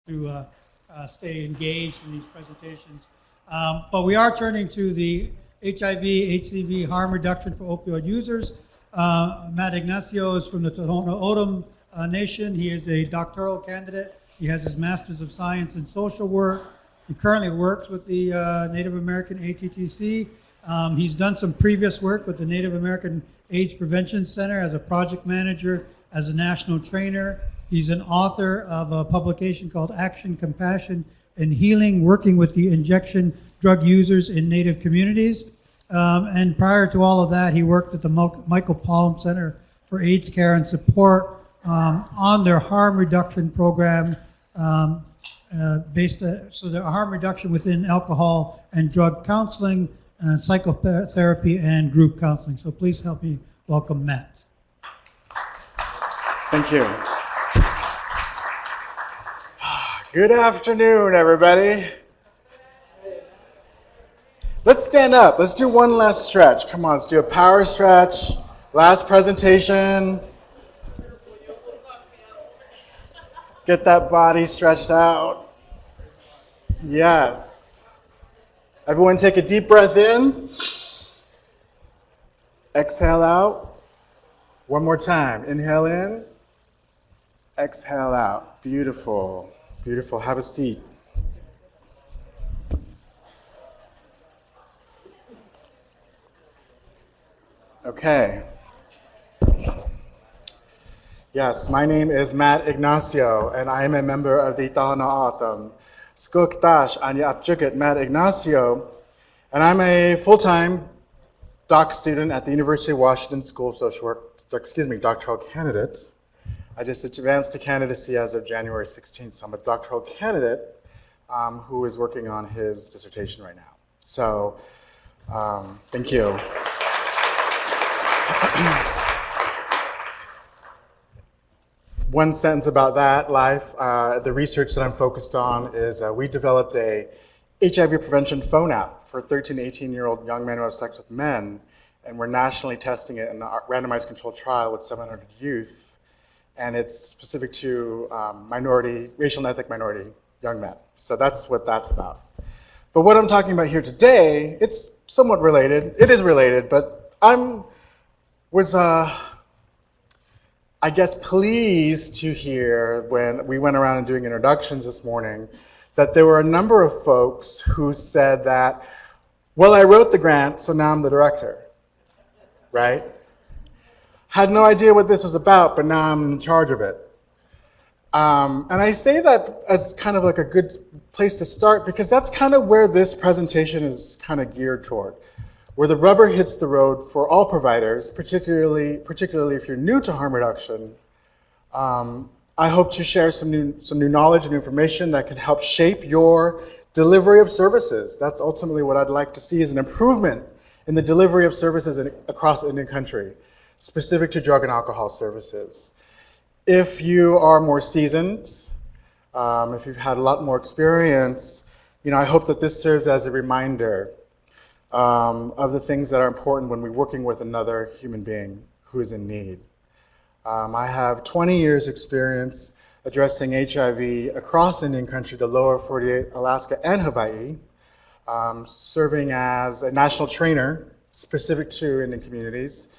to stay engaged in these presentations. But we are turning to the HIV, HCV harm reduction for opioid users. Matt Ignacio is from the Tohono O'odham Nation. He is a doctoral candidate. He has his Master's of Science in Social Work. He currently works with the Native American ATTC. He's done some previous work with the Native American AIDS Prevention Center as a project manager, as a national trainer. He's an author of a publication called Action, Compassion, and Healing, working with the injection drug users in Native communities. And prior to all of that, he worked at the Michael Palm Center for AIDS Care and Support on their harm reduction program, so the harm reduction within alcohol and drug counseling, psychotherapy, and group counseling. So please help me welcome Matt. Thank you. Good afternoon, everybody. Let's stand up. Let's do one last stretch. Come on, let's do a power stretch. Last presentation. Get that body stretched out. Yes. Everyone take a deep breath in. Exhale out. One more time. Inhale in. Exhale out. Beautiful. Beautiful. Have a seat. Okay. Yes, my name is Matt Ignacio, and I am a member of the Tohono O'odham. Skoktash Anya Apchukit Matt Ignacio, and I'm a full-time doc student at the University of Washington School of Social Work, doctoral candidate. I just advanced to candidacy as of January 16th, so I'm a doctoral candidate who is working on his dissertation right now. So, thank you. One sentence about that life. The research that I'm focused on is we developed a HIV prevention phone app for 13 to 18-year-old young men who have sex with men, and we're nationally testing it in a randomized controlled trial with 700 youth. And it's specific to racial and ethnic minority young men. So that's what that's about. But what I'm talking about here today, it's somewhat related. It is related, but was I guess pleased to hear when we went around and doing introductions this morning that there were a number of folks who said that, well, I wrote the grant, so now I'm the director, right? Had no idea what this was about, but now I'm in charge of it. And I say that as kind of like a good place to start because that's kind of where this presentation is kind of geared toward, where the rubber hits the road for all providers, particularly if you're new to harm reduction. I hope to share some new knowledge and information that can help shape your delivery of services. That's ultimately what I'd like to see is an improvement in the delivery of services across the Indian country, specific to drug and alcohol services. If you are more seasoned, if you've had a lot more experience, I hope that this serves as a reminder of the things that are important when we're working with another human being who is in need. I have 20 years experience addressing HIV across Indian country, the lower 48, Alaska, and Hawaii, serving as a national trainer specific to Indian communities,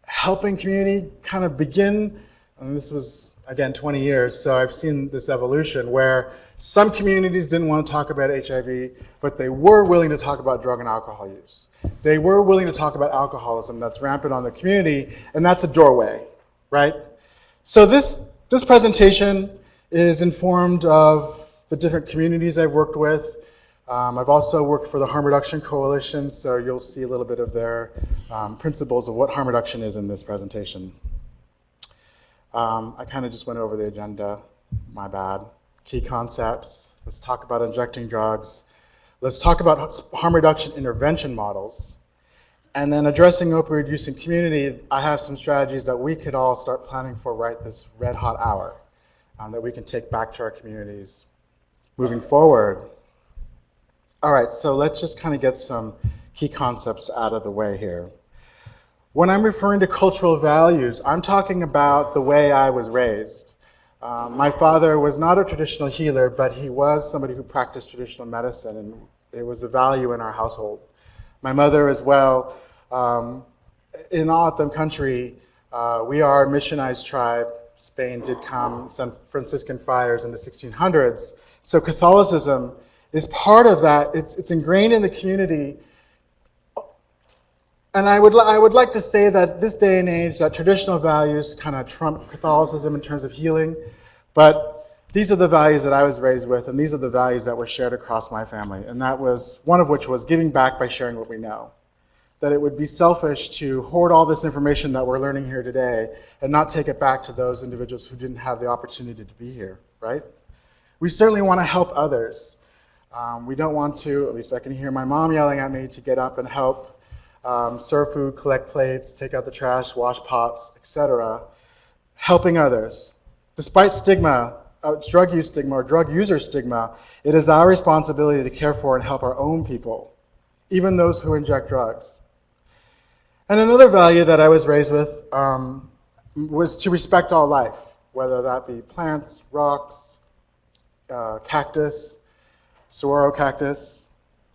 helping community kind of begin, and this was, again, 20 years, so I've seen this evolution where some communities didn't want to talk about HIV, but they were willing to talk about drug and alcohol use. They were willing to talk about alcoholism that's rampant on the community, and that's a doorway, right? So this presentation is informed of the different communities I've worked with. I've also worked for the Harm Reduction Coalition, so you'll see a little bit of their principles of what harm reduction is in this presentation. I kind of just went over the agenda, my bad. Key concepts, let's talk about injecting drugs. Let's talk about harm reduction intervention models. And then addressing opioid use in community, I have some strategies that we could all start planning for right this red hot hour that we can take back to our communities moving forward. All right, so let's just kind of get some key concepts out of the way here. When I'm referring to cultural values, I'm talking about the way I was raised. My father was not a traditional healer, but he was somebody who practiced traditional medicine, and it was a value in our household. My mother as well. In O'odham country, we are a missionized tribe. Spain did come, some Franciscan friars in the 1600s. So Catholicism is part of that. It's ingrained in the community. And I would like to say that this day and age, that traditional values kind of trump Catholicism in terms of healing. But these are the values that I was raised with, and these are the values that were shared across my family. And that was, one of which was giving back by sharing what we know. That it would be selfish to hoard all this information that we're learning here today and not take it back to those individuals who didn't have the opportunity to be here, right? We certainly want to help others. We don't want to, at least I can hear my mom yelling at me to get up and help serve food, collect plates, take out the trash, wash pots, etc. Helping others. Despite stigma, drug use stigma or drug user stigma, it is our responsibility to care for and help our own people, even those who inject drugs. And another value that I was raised with was to respect all life, whether that be plants, rocks, cactus, saguaro cactus.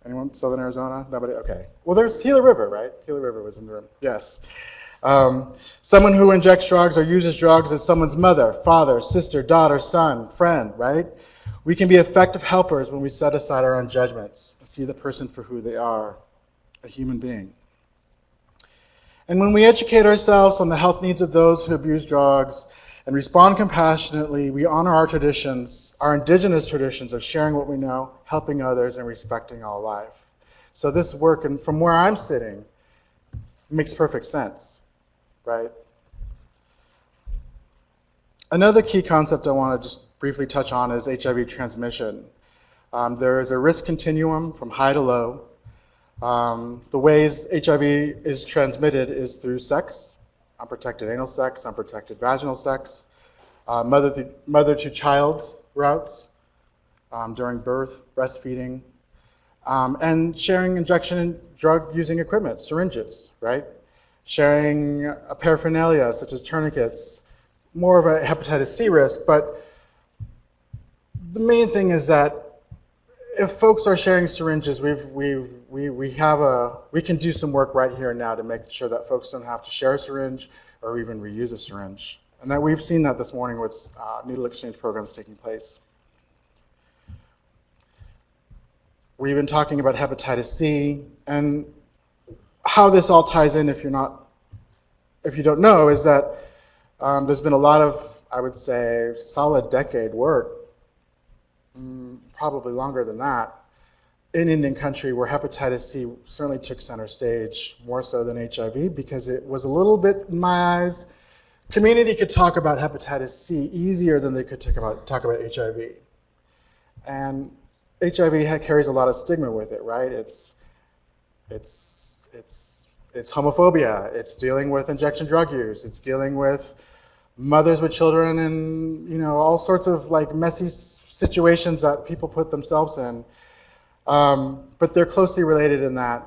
Anyone? Southern Arizona? Nobody? Okay. Well, there's Gila River, right? Gila River was in the room. Yes. Someone who injects drugs or uses drugs is someone's mother, father, sister, daughter, son, friend, right? We can be effective helpers when we set aside our own judgments and see the person for who they are, a human being. And when we educate ourselves on the health needs of those who abuse drugs and respond compassionately, we honor our traditions, our indigenous traditions of sharing what we know, helping others, and respecting all life. So this work, and from where I'm sitting, makes perfect sense, right? Another key concept I want to just briefly touch on is HIV transmission. There is a risk continuum from high to low. The ways HIV is transmitted is through sex, unprotected anal sex, unprotected vaginal sex, mother to child routes during birth, breastfeeding, and sharing injection and drug using equipment, syringes, right? Sharing a paraphernalia such as tourniquets, more of a hepatitis C risk, but the main thing is that if folks are sharing syringes, we can do some work right here and now to make sure that folks don't have to share a syringe or even reuse a syringe. And that we've seen that this morning with needle exchange programs taking place. We've been talking about hepatitis C, and how this all ties in, if you don't know, is that there's been a lot of, I would say, solid decade work, probably longer than that, in Indian country where hepatitis C certainly took center stage, more so than HIV, because it was a little bit, in my eyes, community could talk about hepatitis C easier than they could talk about HIV. And HIV carries a lot of stigma with it, right? It's homophobia. It's dealing with injection drug use. It's dealing with mothers with children and all sorts of like messy situations that people put themselves in. But they're closely related in that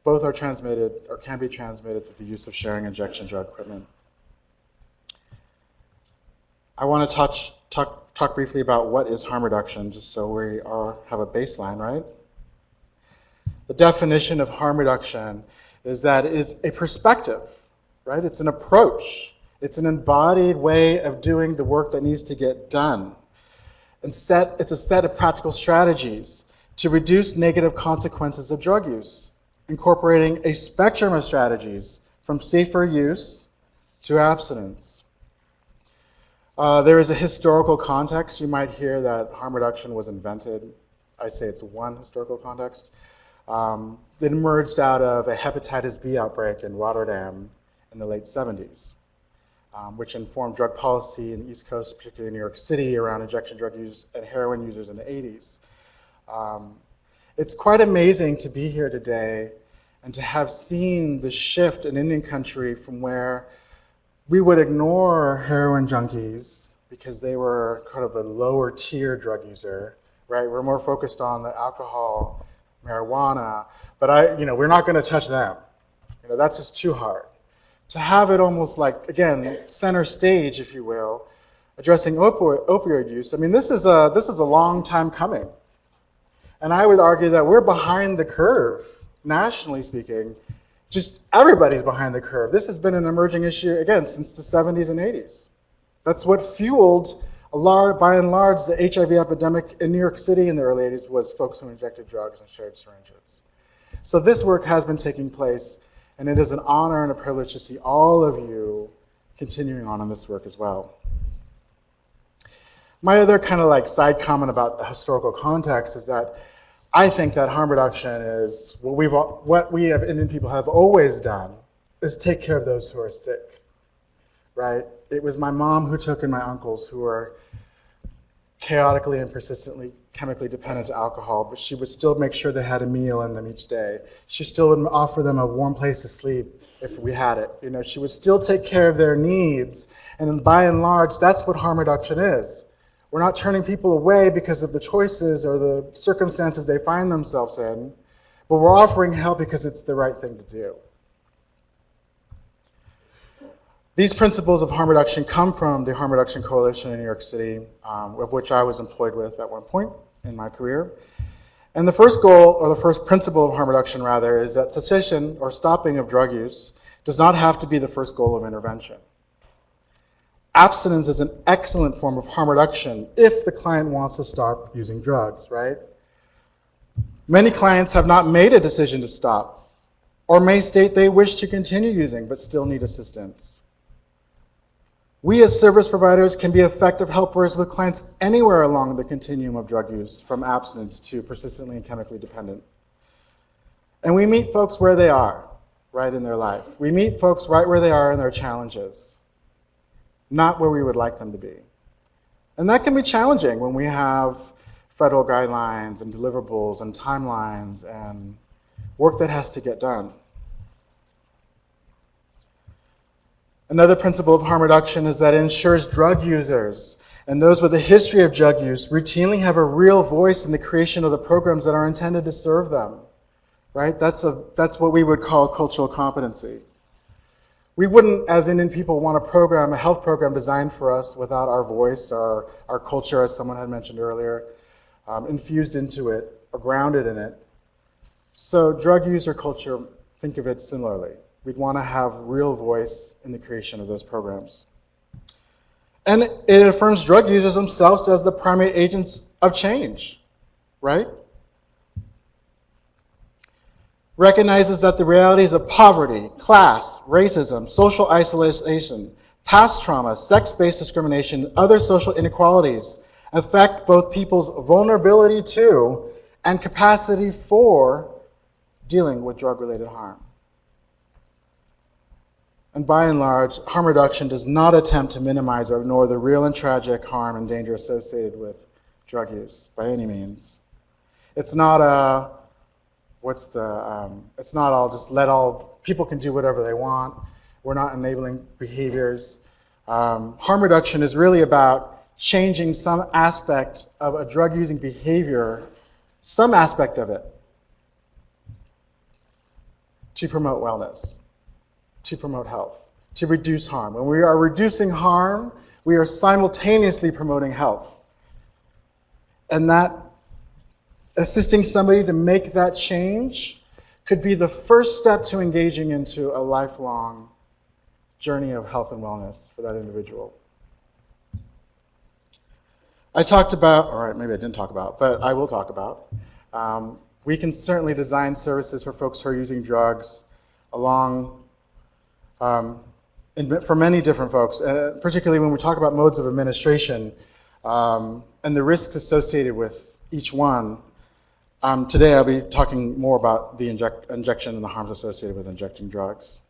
both are transmitted or can be transmitted through the use of sharing injection drug equipment. I want to talk briefly about what is harm reduction, just so we have a baseline, right? The definition of harm reduction is that it's a perspective, right? It's an approach. It's an embodied way of doing the work that needs to get done. And it's a set of practical strategies to reduce negative consequences of drug use, incorporating a spectrum of strategies from safer use to abstinence. There is a historical context. You might hear that harm reduction was invented. I say it's one historical context. It emerged out of a hepatitis B outbreak in Rotterdam in the late 70s, which informed drug policy in the East Coast, particularly in New York City, around injection drug use and heroin users in the 80s. It's quite amazing to be here today and to have seen the shift in Indian country from where we would ignore heroin junkies because they were kind of the lower tier drug user, right? We're more focused on the alcohol, marijuana, but we're not going to touch them. That's just too hard. To have it almost like, again, center stage, if you will, addressing opioid use, I mean, this is a long time coming. And I would argue that we're behind the curve, nationally speaking. Just everybody's behind the curve. This has been an emerging issue, again, since the 70s and 80s. That's what fueled, by and large, the HIV epidemic in New York City in the early 80s was folks who injected drugs and shared syringes. So this work has been taking place, and it is an honor and a privilege to see all of you continuing on in this work as well. My other kind of like side comment about the historical context is that I think that harm reduction is what we as Indian people have always done is take care of those who are sick, right? It was my mom who took in my uncles who were chaotically and persistently chemically dependent to alcohol, but she would still make sure they had a meal in them each day. She still would offer them a warm place to sleep if we had it. You know, she would still take care of their needs, and by and large, that's what harm reduction is. We're not turning people away because of the choices or the circumstances they find themselves in, but we're offering help because it's the right thing to do. These principles of harm reduction come from the Harm Reduction Coalition in New York City, of which I was employed with at one point in my career. And the first goal, or the first principle of harm reduction rather, is that cessation or stopping of drug use does not have to be the first goal of intervention. Abstinence is an excellent form of harm reduction if the client wants to stop using drugs, right? Many clients have not made a decision to stop, or may state they wish to continue using but still need assistance. We as service providers can be effective helpers with clients anywhere along the continuum of drug use, from abstinence to persistently and chemically dependent. And we meet folks where they are, right in their life. We meet folks right where they are in their challenges, not where we would like them to be. And that can be challenging when we have federal guidelines and deliverables and timelines and work that has to get done. Another principle of harm reduction is that it ensures drug users and those with a history of drug use routinely have a real voice in the creation of the programs that are intended to serve them, right? That's what we would call cultural competency. We wouldn't, as Indian people, want a health program designed for us without our voice, our culture, as someone had mentioned earlier, infused into it or grounded in it. So drug user culture, think of it similarly. We'd want to have real voice in the creation of those programs. And it affirms drug users themselves as the primary agents of change, right? Recognizes that the realities of poverty, class, racism, social isolation, past trauma, sex-based discrimination, and other social inequalities affect both people's vulnerability to and capacity for dealing with drug-related harm. And by and large, harm reduction does not attempt to minimize or ignore the real and tragic harm and danger associated with drug use by any means. It's not it's not all people can do whatever they want. We're not enabling behaviors. Harm reduction is really about changing some aspect of a drug using behavior, some aspect of it, to promote wellness, to promote health, to reduce harm. When we are reducing harm, we are simultaneously promoting health. And that assisting somebody to make that change could be the first step to engaging into a lifelong journey of health and wellness for that individual. I talked about, or maybe I didn't talk about, but I will talk about, we can certainly design services for folks who are using drugs along for many different folks, particularly when we talk about modes of administration and the risks associated with each one. Today I'll be talking more about the injection and the harms associated with injecting drugs.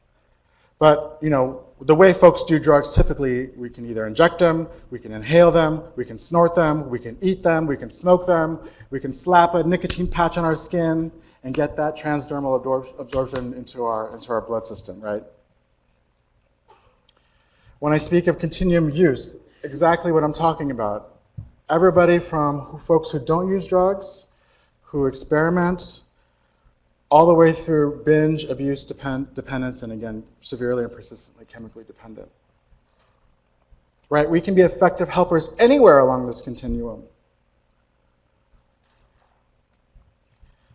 But the way folks do drugs, typically we can either inject them, we can inhale them, we can snort them, we can eat them, we can smoke them, we can slap a nicotine patch on our skin and get that transdermal absorption into our blood system, right? When I speak of continuum use, exactly what I'm talking about. Everybody from folks who don't use drugs, who experiment, all the way through binge, abuse, dependence, and again, severely and persistently chemically dependent. right? We can be effective helpers anywhere along this continuum.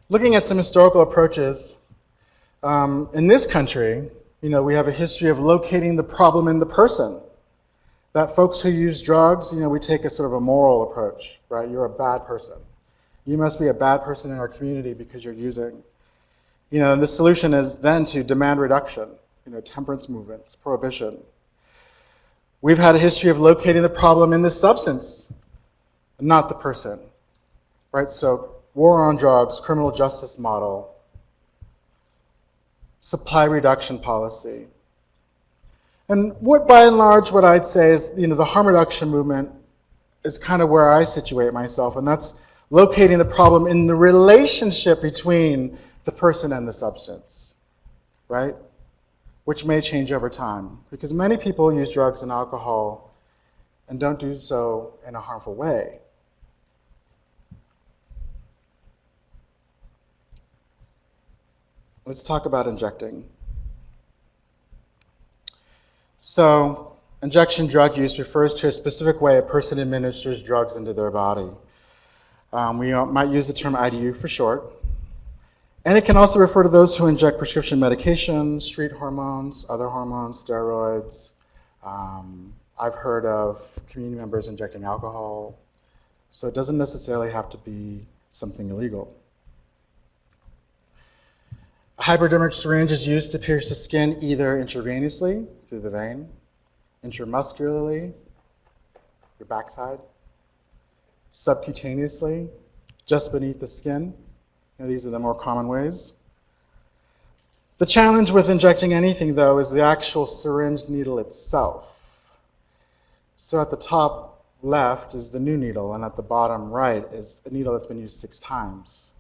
Looking at some historical approaches, in this country, we have a history of locating the problem in the person. That folks who use drugs, we take a sort of a moral approach, right? You're a bad person. You must be a bad person in our community because you're using. And the solution is then to demand reduction, temperance movements, prohibition. We've had a history of locating the problem in the substance, not the person, right? So war on drugs, criminal justice model, supply reduction policy. And by and large, what I'd say is, the harm reduction movement is kind of where I situate myself, and that's locating the problem in the relationship between the person and the substance, right? Which may change over time, because many people use drugs and alcohol and don't do so in a harmful way. Let's talk about injecting. So, injection drug use refers to a specific way a person administers drugs into their body. We might use the term IDU for short. And it can also refer to those who inject prescription medication, street hormones, other hormones, steroids. I've heard of community members injecting alcohol. So it doesn't necessarily have to be something illegal. A hypodermic syringe is used to pierce the skin either intravenously, through the vein, intramuscularly, your backside, subcutaneously, just beneath the skin. These are the more common ways. The challenge with injecting anything, though, is the actual syringe needle itself. So at the top left is the new needle, and at the bottom right is a needle that's been used 6 times.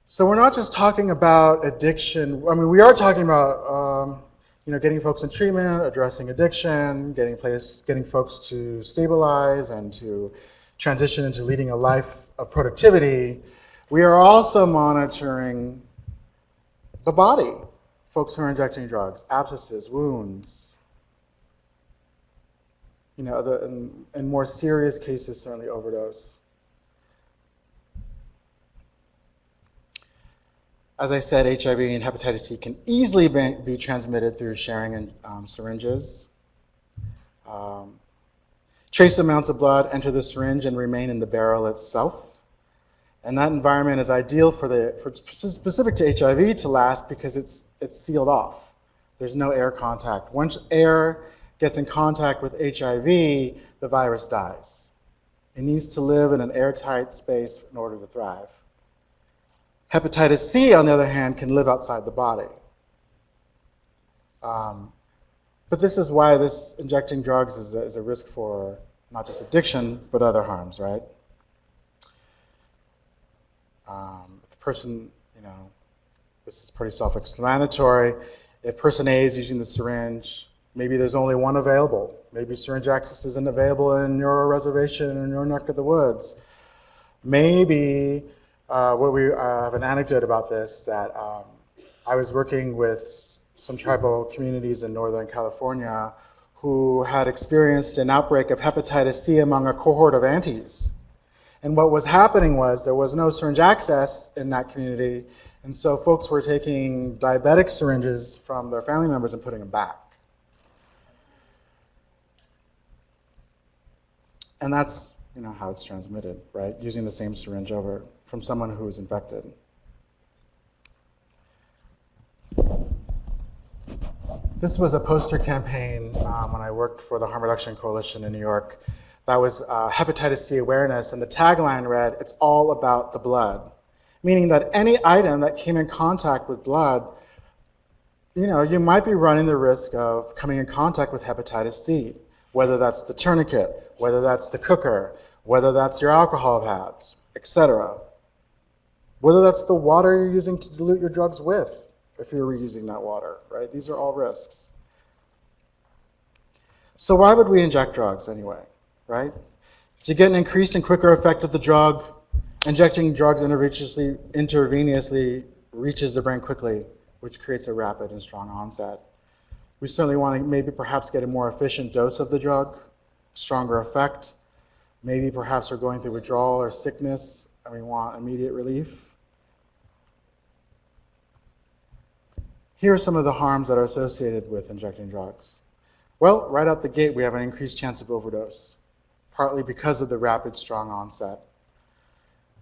So we're not just talking about addiction. I mean, we are talking about getting folks in treatment, addressing addiction, getting folks to stabilize and to transition into leading a life of productivity. We are also monitoring the body. Folks who are injecting drugs, abscesses, wounds. In more serious cases, certainly overdose. As I said, HIV and hepatitis C can easily be transmitted through sharing syringes. Trace amounts of blood enter the syringe and remain in the barrel itself. And that environment is ideal for specific to HIV to last because it's sealed off. There's no air contact. Once air gets in contact with HIV, the virus dies. It needs to live in an airtight space in order to thrive. Hepatitis C, on the other hand, can live outside the body. But this is why injecting drugs is a risk for not just addiction, but other harms, right? If the person, this is pretty self-explanatory. If person A is using the syringe, maybe there's only one available. Maybe syringe access isn't available in your reservation in your neck of the woods. Maybe we have an anecdote about this, that I was working with some tribal communities in Northern California who had experienced an outbreak of hepatitis C among a cohort of aunties. And what was happening was there was no syringe access in that community, and so folks were taking diabetic syringes from their family members and putting them back. And that's how it's transmitted, right? Using the same syringe over from someone who is infected. This was a poster campaign when I worked for the Harm Reduction Coalition in New York. That was hepatitis C awareness, and the tagline read, "It's all about the blood," meaning that any item that came in contact with blood, you might be running the risk of coming in contact with hepatitis C, whether that's the tourniquet, whether that's the cooker, whether that's your alcohol pads, etc. Whether that's the water you're using to dilute your drugs with, if you're reusing that water, right? These are all risks. So why would we inject drugs anyway, right? To get an increased and quicker effect of the drug, injecting drugs intravenously reaches the brain quickly, which creates a rapid and strong onset. We certainly want to maybe perhaps get a more efficient dose of the drug, stronger effect. Maybe perhaps we're going through withdrawal or sickness and we want immediate relief. Here are some of the harms that are associated with injecting drugs. Well, right out the gate, we have an increased chance of overdose, partly because of the rapid, strong onset.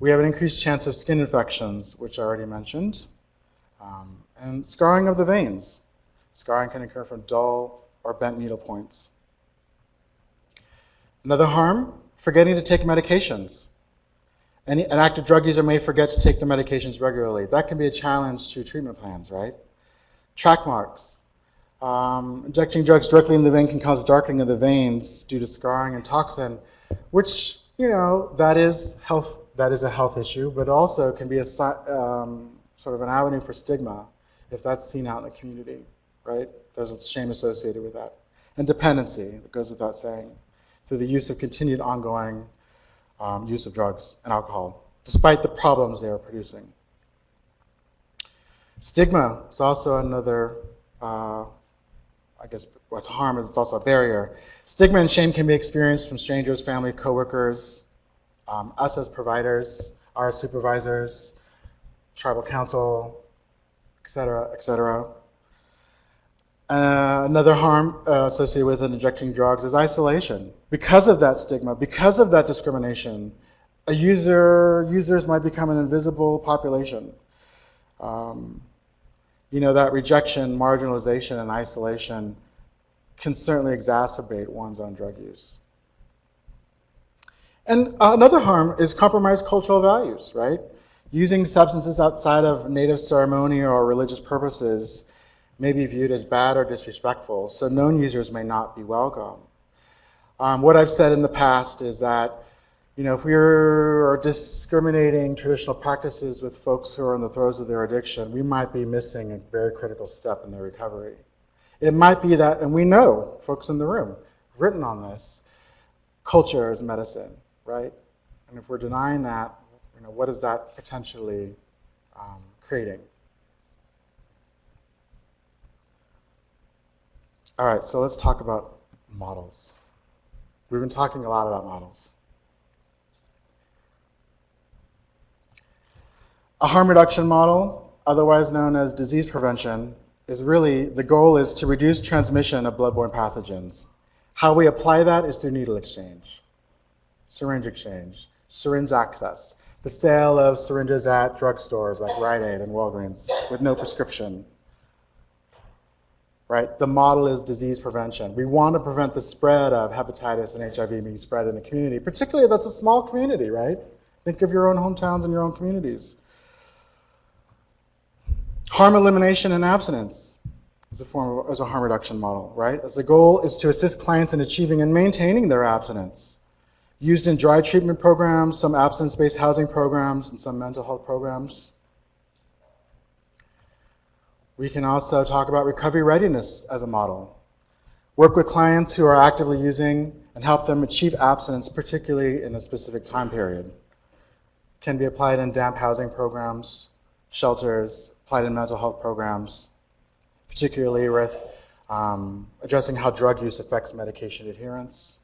We have an increased chance of skin infections, which I already mentioned, and scarring of the veins. Scarring can occur from dull or bent needle points. Another harm, forgetting to take medications. An active drug user may forget to take their medications regularly. That can be a challenge to treatment plans, right? Track marks. Injecting drugs directly in the vein can cause darkening of the veins due to scarring and toxin, which, that is a health issue, but also can be a sort of an avenue for stigma if that's seen out in the community, right? There's a shame associated with that. And dependency, that goes without saying, through the use of continued ongoing use of drugs and alcohol, despite the problems they are producing. Stigma is also another, I guess what's harm is it's also a barrier. Stigma and shame can be experienced from strangers, family, coworkers, us as providers, our supervisors, tribal council, et cetera, et cetera. Another harm associated with injecting drugs is isolation. Because of that stigma, because of that discrimination, users might become an invisible population. That rejection, marginalization, and isolation can certainly exacerbate one's own drug use. And another harm is compromised cultural values, right? Using substances outside of native ceremony or religious purposes may be viewed as bad or disrespectful, so known users may not be welcome. What I've said in the past is that, if we are discriminating traditional practices with folks who are in the throes of their addiction, we might be missing a very critical step in their recovery. It might be that, and we know, folks in the room have written on this, culture is medicine, right? And if we're denying that, what is that potentially creating? All right, so let's talk about models. We've been talking a lot about models. A harm reduction model, otherwise known as disease prevention, is really, the goal is to reduce transmission of bloodborne pathogens. How we apply that is through needle exchange, syringe exchange, syringe access, the sale of syringes at drugstores like Rite Aid and Walgreens with no prescription. Right? The model is disease prevention. We want to prevent the spread of hepatitis and HIV being spread in the community, particularly if that's a small community, right? Think of your own hometowns and your own communities. Harm elimination and abstinence is a harm reduction model, right? As the goal is to assist clients in achieving and maintaining their abstinence. Used in dry treatment programs, some abstinence-based housing programs, and some mental health programs. We can also talk about recovery readiness as a model. Work with clients who are actively using and help them achieve abstinence, particularly in a specific time period. Can be applied in damp housing programs, shelters, applied in mental health programs, particularly with addressing how drug use affects medication adherence.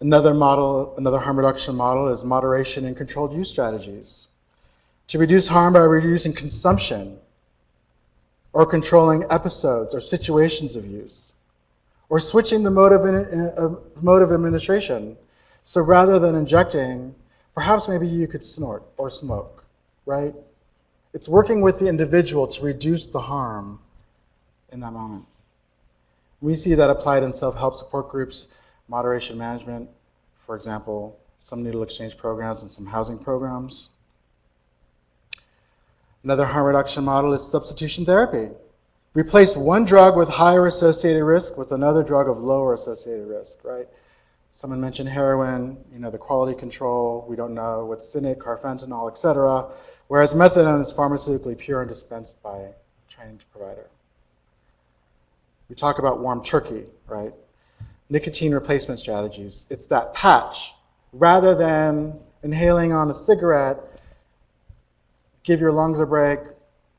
Another harm reduction model is moderation and controlled use strategies. To reduce harm by reducing consumption, or controlling episodes or situations of use, or switching the mode of administration. So rather than injecting, perhaps maybe you could snort or smoke, right? It's working with the individual to reduce the harm in that moment. We see that applied in self-help support groups, moderation management, for example, some needle exchange programs and some housing programs. Another harm reduction model is substitution therapy. Replace one drug with higher associated risk with another drug of lower associated risk, right? Someone mentioned heroin, the quality control, we don't know what's in it, carfentanil, etc. Whereas methadone is pharmaceutically pure and dispensed by a trained provider. We talk about warm turkey, right? Nicotine replacement strategies. It's that patch. Rather than inhaling on a cigarette, give your lungs a break,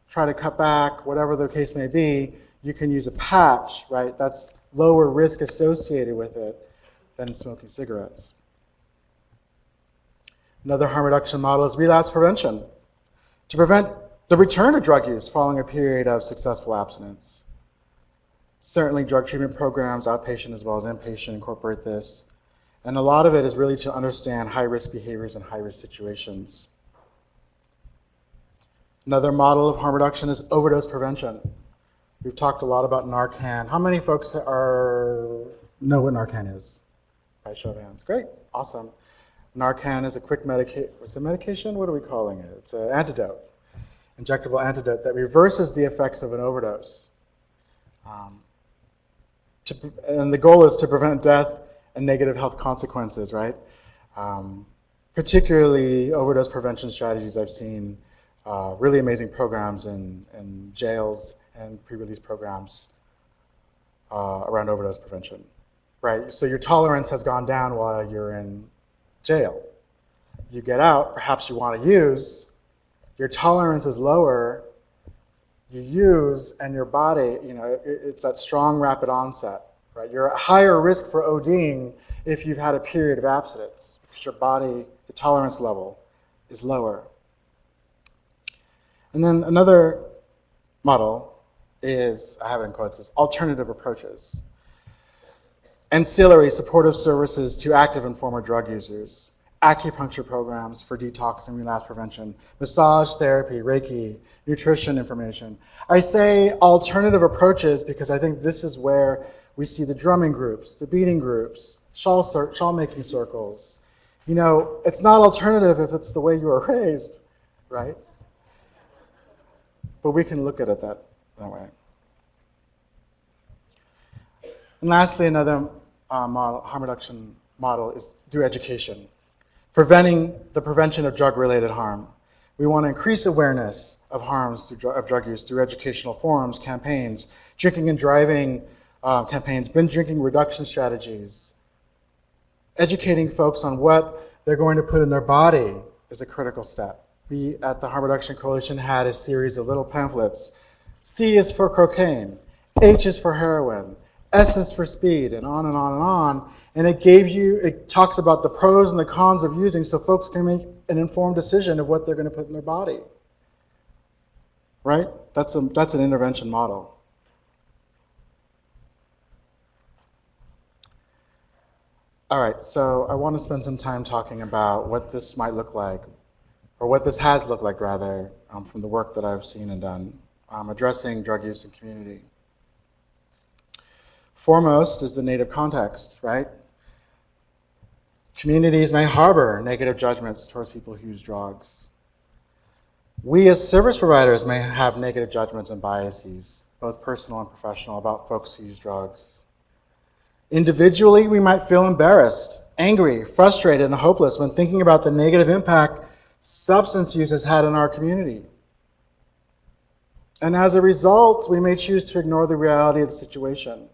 try to cut back, whatever the case may be, You can use a patch, right? That's lower risk associated with it than smoking cigarettes. Another harm reduction model is relapse prevention, to prevent the return of drug use following a period of successful abstinence. Certainly drug treatment programs, outpatient as well as inpatient, incorporate this. And a lot of it is really to understand high-risk behaviors and high-risk situations. Another model of harm reduction is overdose prevention. We've talked a lot about Narcan. How many folks know what Narcan is? By show of hands. Great, awesome. Narcan is a quick medication. What's a medication? What are we calling it? It's an antidote, injectable antidote that reverses the effects of an overdose. And the goal is to prevent death and negative health consequences, right? Particularly overdose prevention strategies. I've seen really amazing programs in jails and pre-release programs around overdose prevention, right? So your tolerance has gone down while you're in jail. You get out, perhaps you want to use, your tolerance is lower, you use, and your body, it's that strong rapid onset, right? You're at higher risk for ODing if you've had a period of abstinence, because your body, the tolerance level is lower. And then another model is, I have it in quotes, is alternative approaches. Ancillary supportive services to active and former drug users, acupuncture programs for detox and relapse prevention, massage therapy, Reiki, nutrition information. I say alternative approaches because I think this is where we see the drumming groups, the beating groups, shawl making circles. It's not alternative if it's the way you were raised, right? But we can look at it that way. And lastly, another harm reduction model is through education, the prevention of drug-related harm. We want to increase awareness of harms of drug use through educational forums, campaigns, drinking and driving campaigns, binge drinking reduction strategies. Educating folks on what they're going to put in their body is a critical step. We at the Harm Reduction Coalition had a series of little pamphlets. C is for cocaine, H is for heroin, S is for speed, and on and on and on. And it talks about the pros and the cons of using so folks can make an informed decision of what they're going to put in their body. Right? That's an intervention model. All right, so I want to spend some time talking about what this might look like, or what this has looked like, rather, from the work that I've seen and done, addressing drug use in community. Foremost is the native context, right? Communities may harbor negative judgments towards people who use drugs. We as service providers may have negative judgments and biases, both personal and professional, about folks who use drugs. Individually, we might feel embarrassed, angry, frustrated, and hopeless when thinking about the negative impact substance use has had in our community. And as a result, we may choose to ignore the reality of the situation.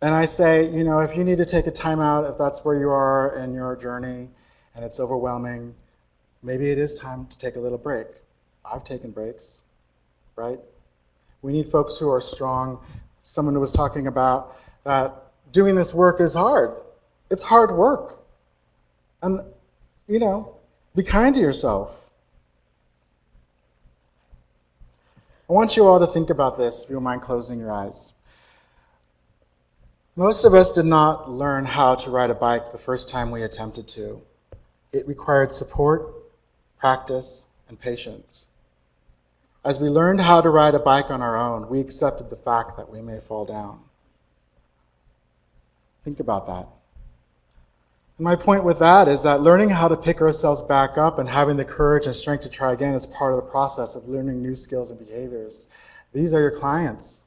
And I say, if you need to take a time out, if that's where you are in your journey and it's overwhelming, maybe it is time to take a little break. I've taken breaks, right? We need folks who are strong. Someone who was talking about that doing this work is hard. It's hard work. And, be kind to yourself. I want you all to think about this, if you don't mind closing your eyes. Most of us did not learn how to ride a bike the first time we attempted to. It required support, practice, and patience. As we learned how to ride a bike on our own, we accepted the fact that we may fall down. Think about that. And my point with that is that learning how to pick ourselves back up and having the courage and strength to try again is part of the process of learning new skills and behaviors. These are your clients,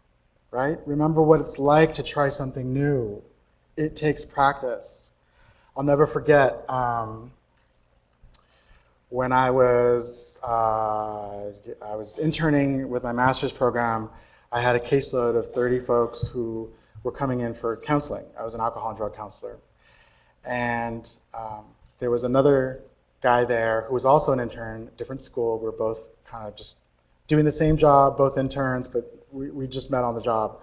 right? Remember what it's like to try something new. It takes practice. I'll never forget when I was interning with my master's program. I had a caseload of 30 folks who were coming in for counseling. I was an alcohol and drug counselor. And there was another guy there who was also an intern, different school. We were both kind of just doing the same job, both interns, but we just met on the job.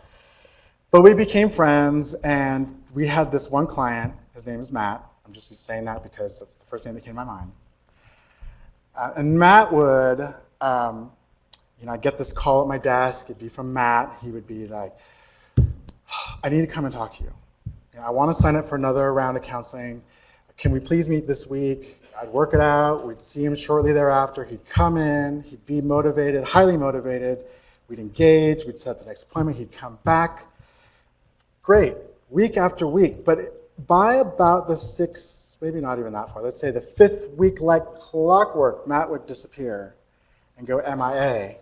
But we became friends, and we had this one client. His name is Matt. I'm just saying that because that's the first name that came to my mind. And Matt would, I'd get this call at my desk. It'd be from Matt. He would be like, I need to come and talk to you. I want to sign up for another round of counseling. Can we please meet this week? I'd work it out. We'd see him shortly thereafter. He'd come in. He'd be motivated, highly motivated. We'd engage. We'd set the next appointment. He'd come back. Great, week after week. But by about the sixth, maybe not even that far, let's say the fifth week, like clockwork, Matt would disappear and go MIA.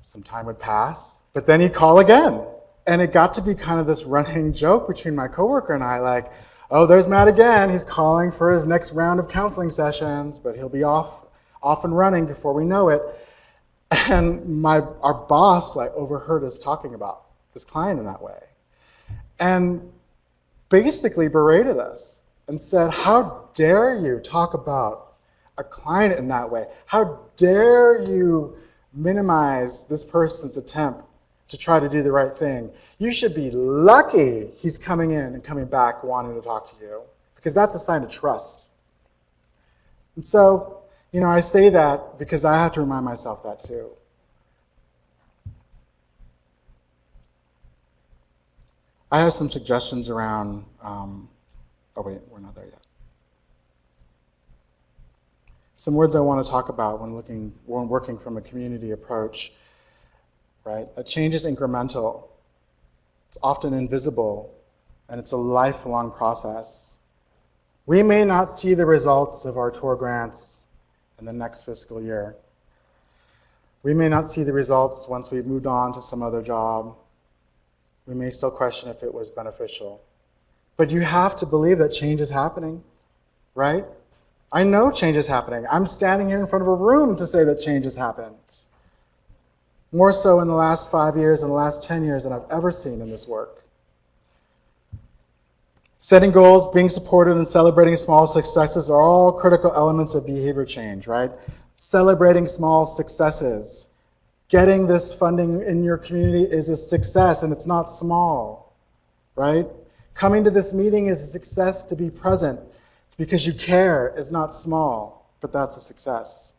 Some time would pass, but then he'd call again. And it got to be kind of this running joke between my coworker and I, like, oh, there's Matt again. He's calling for his next round of counseling sessions, but he'll be off and running before we know it. And our boss overheard us talking about this client in that way, and basically berated us and said, how dare you talk about a client in that way? How dare you minimize this person's attempt to try to do the right thing? You should be lucky he's coming in and coming back wanting to talk to you, because that's a sign of trust. And so, I say that because I have to remind myself that too. I have some suggestions around, oh wait, we're not there yet. Some words I want to talk about when working from a community approach, right? A change is incremental. It's often invisible, and it's a lifelong process. We may not see the results of our TOR grants in the next fiscal year. We may not see the results once we've moved on to some other job. We may still question if it was beneficial. But you have to believe that change is happening, right? I know change is happening. I'm standing here in front of a room to say that change has happened. More so in the last 5 years and the last 10 years than I've ever seen in this work. Setting goals, being supported, and celebrating small successes are all critical elements of behavior change, right? Celebrating small successes. Getting this funding in your community is a success, and it's not small, right? Coming to this meeting is a success. To be present because you care is not small, but that's a success.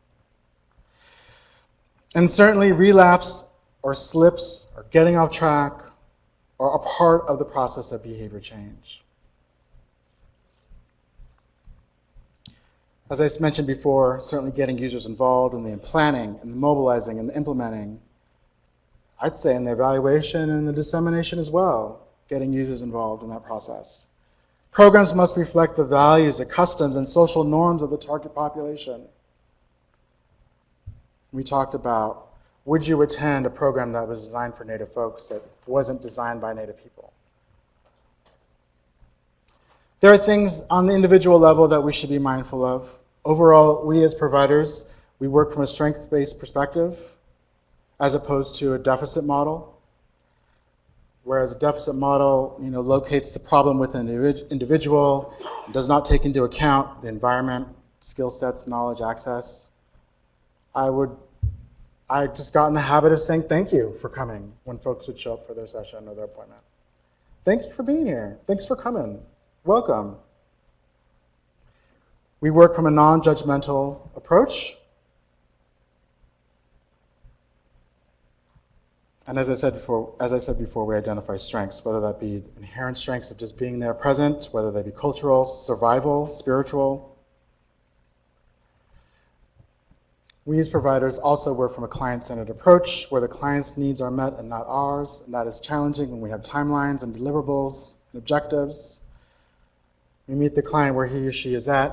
And certainly relapse or slips or getting off track are a part of the process of behavior change. As I mentioned before, certainly getting users involved in the planning and the mobilizing and the implementing. I'd say in the evaluation and the dissemination as well, getting users involved in that process. Programs must reflect the values, the customs, and social norms of the target population. We talked about, would you attend a program that was designed for Native folks that wasn't designed by Native people? There are things on the individual level that we should be mindful of. Overall, we as providers, we work from a strength-based perspective as opposed to a deficit model. Whereas a deficit model, locates the problem within an individual, and does not take into account the environment, skill sets, knowledge, access. I just got in the habit of saying thank you for coming when folks would show up for their session or their appointment. Thank you for being here. Thanks for coming. Welcome. We work from a non-judgmental approach. And as I said before, we identify strengths, whether that be inherent strengths of just being there present, whether they be cultural, survival, spiritual. We as providers also work from a client-centered approach where the client's needs are met and not ours, and that is challenging when we have timelines and deliverables and objectives. We meet the client where he or she is at,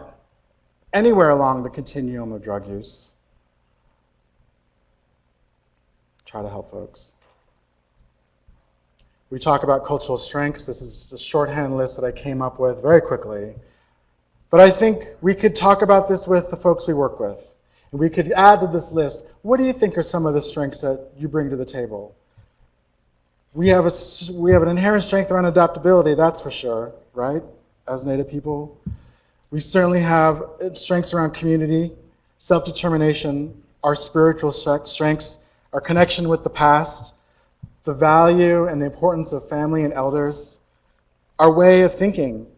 anywhere along the continuum of drug use. Try to help folks. We talk about cultural strengths. This is just a shorthand list that I came up with very quickly. But I think we could talk about this with the folks we work with. And we could add to this list, what do you think are some of the strengths that you bring to the table? We have an inherent strength around adaptability, that's for sure, right? As Native people. We certainly have strengths around community, self-determination, our spiritual strengths, our connection with the past, the value and the importance of family and elders, our way of thinking,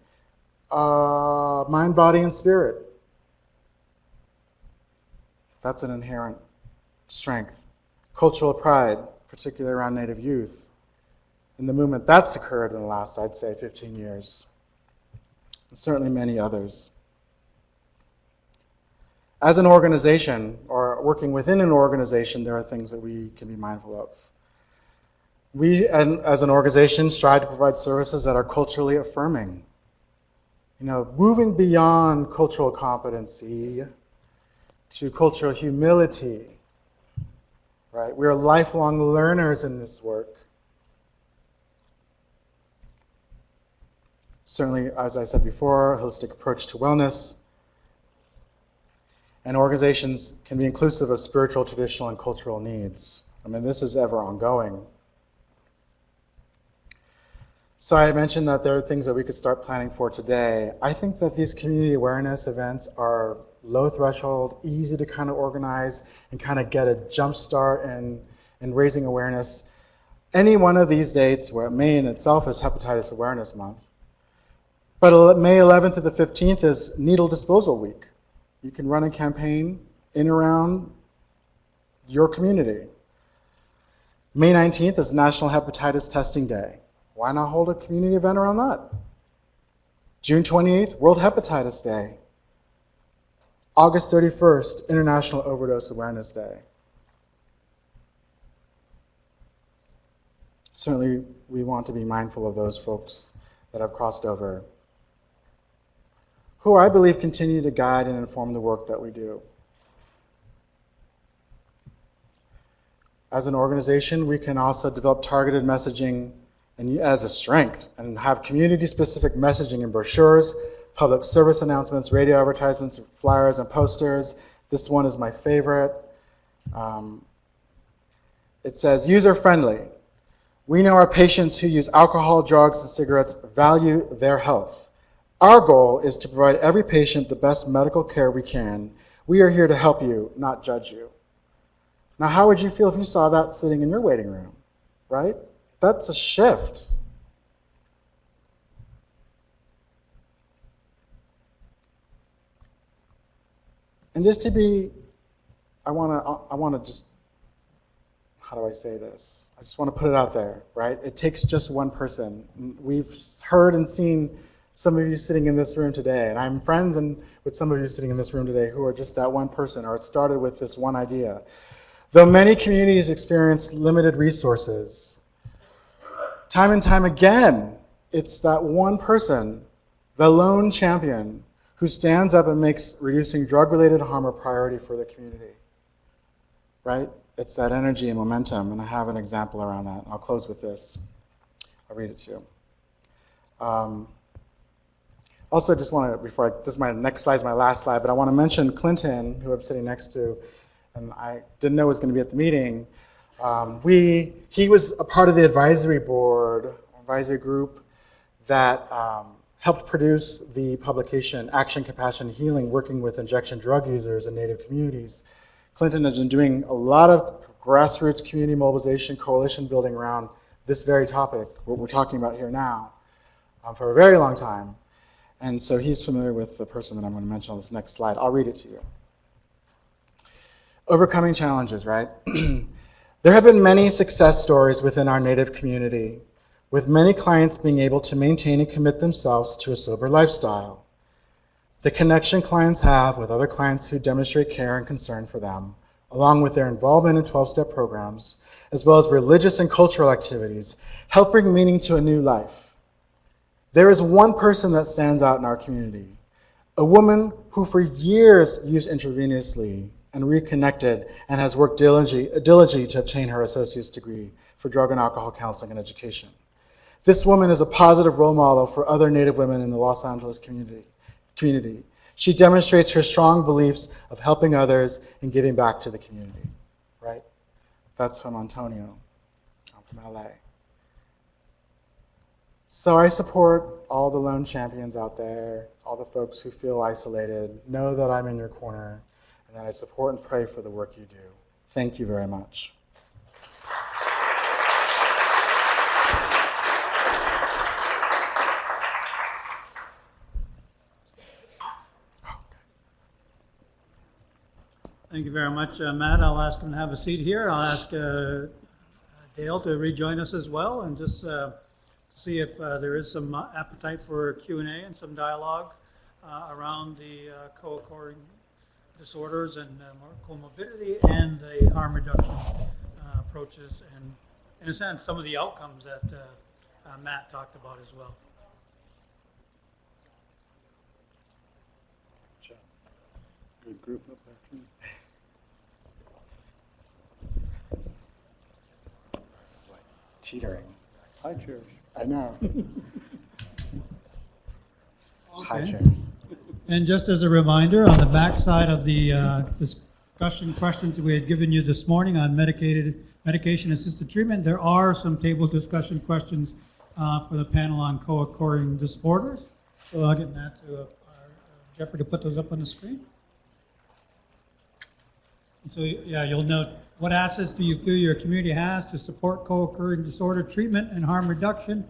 mind, body, and spirit. That's an inherent strength. Cultural pride, particularly around Native youth, and the movement that's occurred in the last, I'd say, 15 years. And certainly many others. As an organization, or working within an organization, there are things that we can be mindful of. We, as an organization, strive to provide services that are culturally affirming. Moving beyond cultural competency to cultural humility, right? We are lifelong learners in this work. Certainly, as I said before, a holistic approach to wellness. And organizations can be inclusive of spiritual, traditional, and cultural needs. This is ever ongoing. So I mentioned that there are things that we could start planning for today. I think that these community awareness events are low threshold, easy to kind of organize and kind of get a jump start in raising awareness. Any one of these dates, where May in itself is Hepatitis Awareness Month, but May 11th to the 15th is Needle Disposal Week. You can run a campaign in and around your community. May 19th is National Hepatitis Testing Day. Why not hold a community event around that? June 28th, World Hepatitis Day. August 31st, International Overdose Awareness Day. Certainly, we want to be mindful of those folks that have crossed over, who I believe continue to guide and inform the work that we do. As an organization, we can also develop targeted messaging and as a strength, and have community-specific messaging in brochures, public service announcements, radio advertisements, flyers, and posters. This one is my favorite. It says, user-friendly. We know our patients who use alcohol, drugs, and cigarettes value their health. Our goal is to provide every patient the best medical care we can. We are here to help you, not judge you. Now, how would you feel if you saw that sitting in your waiting room, right? That's a shift. And just to be, I want to just, how do I say this? I just want to put it out there, right? It takes just one person. We've heard and seen some of you sitting in this room today, and I'm friends with some of you sitting in this room today who are just that one person, or it started with this one idea. Though many communities experience limited resources, time and time again, it's that one person, the lone champion, who stands up and makes reducing drug-related harm a priority for the community, right? It's that energy and momentum, and I have an example around that. I'll close with this. I'll read it to you. Also, just want to, this is my next slide, is my last slide, but I want to mention Clinton, who I'm sitting next to, and I didn't know was going to be at the meeting. He was a part of the advisory group that helped produce the publication Action, Compassion, Healing, working with injection drug users in Native communities. Clinton has been doing a lot of grassroots community mobilization, coalition building around this very topic, what we're talking about here now, for a very long time. And so he's familiar with the person that I'm going to mention on this next slide. I'll read it to you. Overcoming challenges, right? There have been many success stories within our Native community, with many clients being able to maintain and commit themselves to a sober lifestyle. The connection clients have with other clients who demonstrate care and concern for them, along with their involvement in 12-step programs, as well as religious and cultural activities, help bring meaning to a new life. There is one person that stands out in our community, a woman who for years used intravenously and reconnected and has worked diligently to obtain her associate's degree for drug and alcohol counseling and education. This woman is a positive role model for other Native women in the Los Angeles community. She demonstrates her strong beliefs of helping others and giving back to the community, right? That's from Antonio. I'm from LA. So I support all the lone champions out there, all the folks who feel isolated. Know that I'm in your corner. and that I support and pray for the work you do. Thank you very much. Thank you very much, Matt. I'll ask him to have a seat here. I'll ask Dale to rejoin us as well, and just see if there is some appetite for Q&A and some dialogue around the co-occurring disorders and comorbidity and the harm reduction approaches, and in a sense, some of the outcomes that Matt talked about as well. Good group up there, too. It's like teetering. High chairs. I know. High Okay. chairs. And just as a reminder, on the back side of the discussion questions that we had given you this morning on medication-assisted treatment, there are some table discussion questions for the panel on co-occurring disorders. So I'll get Matt to Jeffrey to put those up on the screen. And so yeah, you'll note, what assets do you feel your community has to support co-occurring disorder treatment and harm reduction?